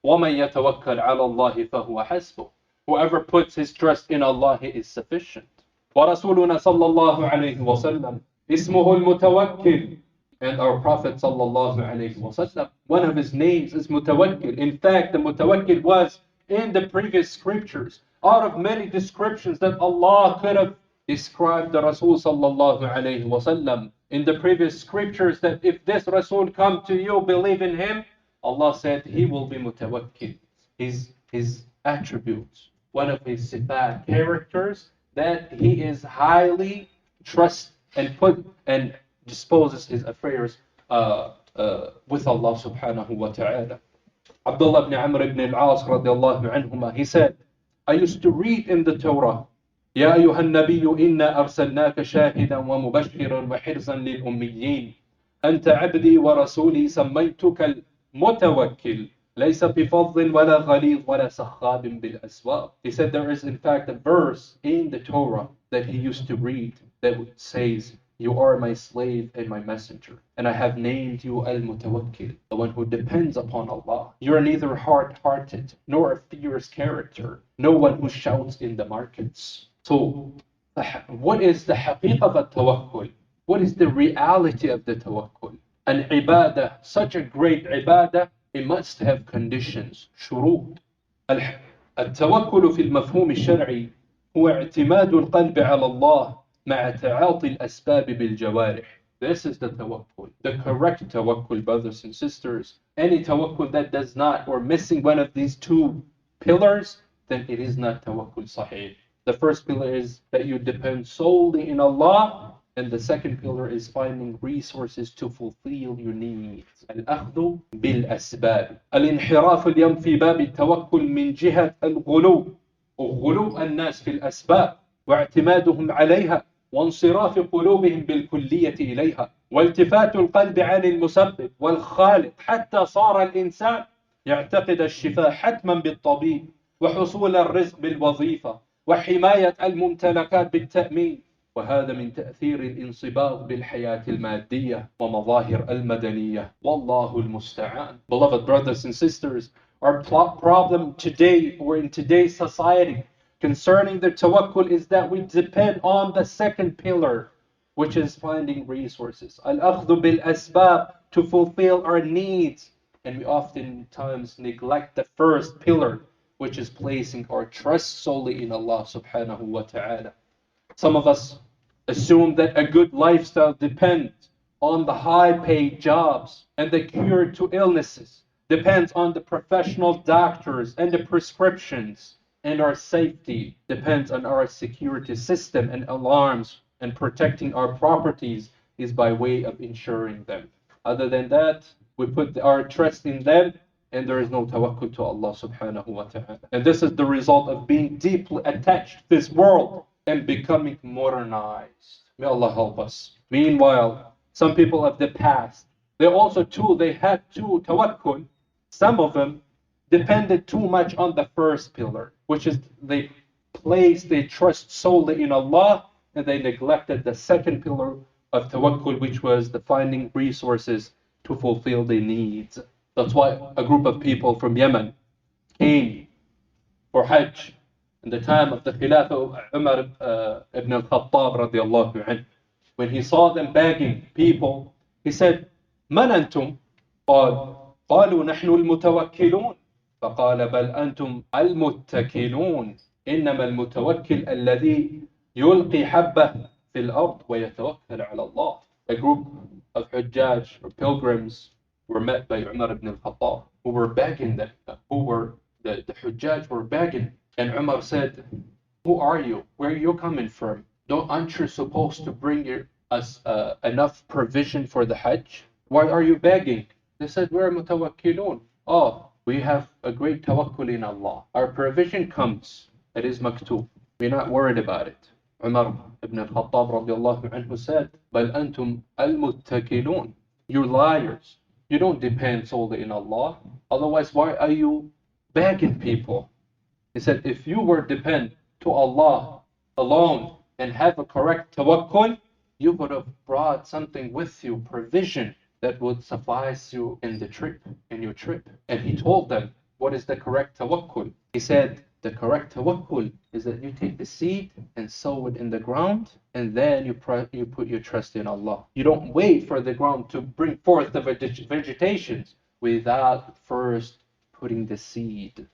وَمَنْ يَتَوَكَّلْ عَلَى اللَّهِ فَهُوَ حَسْبُهُ. Whoever puts his trust in Allah, he is sufficient. وَرَسُولُنَا صَلَّى اللَّهُ عَلَيْهِ وَسَلَّمَ اسْمُهُ الْمُتَوَكِّلُ. And our Prophet sallallahu alayhi wasallam, one of his names is Mutawakkil. In fact, the Mutawakkil was in the previous scriptures. Out of many descriptions that Allah could have described the Rasul sallallahu alayhi wasallam in the previous scriptures, that if this Rasul come to you, believe in him, Allah said he will be Mutawakkil. His attributes, one of his sifat characters, that he is highly trust and put and disposes his affairs with Allah subhanahu wa ta'ala. Abdullah ibn Amr ibn al-As radiallahu anhuma, he said, I used to read in the Torah, يا أيها النبي إنا أرسلناك شاهدا ومبشرا وحرزا للأميين أنت عبدي ورسولي سميتك المتوكل ليس بفظ ولا غليظ ولا سخاب بالأسواق. He said there is in fact a verse in the Torah that he used to read that says, you are my slave and my messenger, and I have named you Al-Mutawakkil, the one who depends upon Allah. You are neither hard-hearted nor a fierce character, no one who shouts in the markets. So, what is the haqiqah of tawakkul? What is the reality of the tawakkul? An ibadah, such a great ibadah, it must have conditions, شروط. التوكل في المفهوم الشرعي هو اعتماد القلب على الله مع تعاطي الأسباب بالجوارح. This is the tawakkul, the correct tawakkul, brothers and sisters. Any tawakkul that does not or missing one of these two pillars, then it is not tawakkul sahih. The first pillar is that you depend solely in Allah, and the second pillar is finding resources to fulfill your needs. الأخذ بالأسباب. الانحراف اليوم في باب التوكل من جهة الغلو وغلو الناس في الأسباب واعتمادهم عليها وانصراف قلوبهم بالكلية إليها والتفات القلب عن المسبب والخالق حتى صار الإنسان يعتقد الشفاء حتما بالطبيب وحصول الرزق بالوظيفة وحماية الممتلكات بالتأمين. وهذا من تأثير الانصباغ بالحياة المادية ومظاهر المدنية والله المستعان. Beloved brothers and sisters, our problem today or in today's society concerning the tawakkul is that we depend on the second pillar, which is finding resources. Al-akhdhu bil-asbab, to fulfill our needs. And we oftentimes neglect the first pillar, which is placing our trust solely in Allah subhanahu wa ta'ala. Some of us assume that a good lifestyle depends on the high-paid jobs, and the cure to illnesses depends on the professional doctors and the prescriptions, and our safety depends on our security system and alarms, and protecting our properties is by way of insuring them. Other than that, we put our trust in them, and there is no tawakkul to Allah subhanahu wa ta'ala. And this is the result of being deeply attached to this world and becoming modernized. May Allah help us. Meanwhile, some people of the past, they had to tawakkul. Some of them depended too much on the first pillar, which is they placed their trust solely in Allah, and they neglected the second pillar of tawakkul, which was the finding resources to fulfill their needs. That's why a group of people from Yemen came for Hajj in the time of the Khilafah of Umar ibn al-Khattab radiallahu anhu. When he saw them begging people, he said, من أنتم؟ قالوا نحن المتوكلون. فقال بل أنتم المتكلون إنما المتوكل الذي يلقي حبه في الأرض ويتوكل على الله. A group of Hujjaj or pilgrims were met by Umar ibn al-Khattab, who were begging them, the Hujjaj were begging. And Umar said, who are you? Where are you coming from? Aren't you supposed to bring us enough provision for the Hajj? Why are you begging? They said, we're mutawakkilun. Oh, we have a great tawakkul in Allah. Our provision comes. It is maktub. We're not worried about it. Umar ibn al-Khattab radiallahu anhu said, بل أنتم المتكلون. You're liars. You don't depend solely in Allah. Otherwise, why are you begging people? He said, if you were depend to Allah alone and have a correct tawakkul, you would have brought something with you, provision that would suffice you in your trip. And he told them what is the correct tawakkul? He said, the correct tawakkul is that you take the seed and sow it in the ground, and then you put your trust in Allah. You don't wait for the ground to bring forth the vegetation without first putting the seed.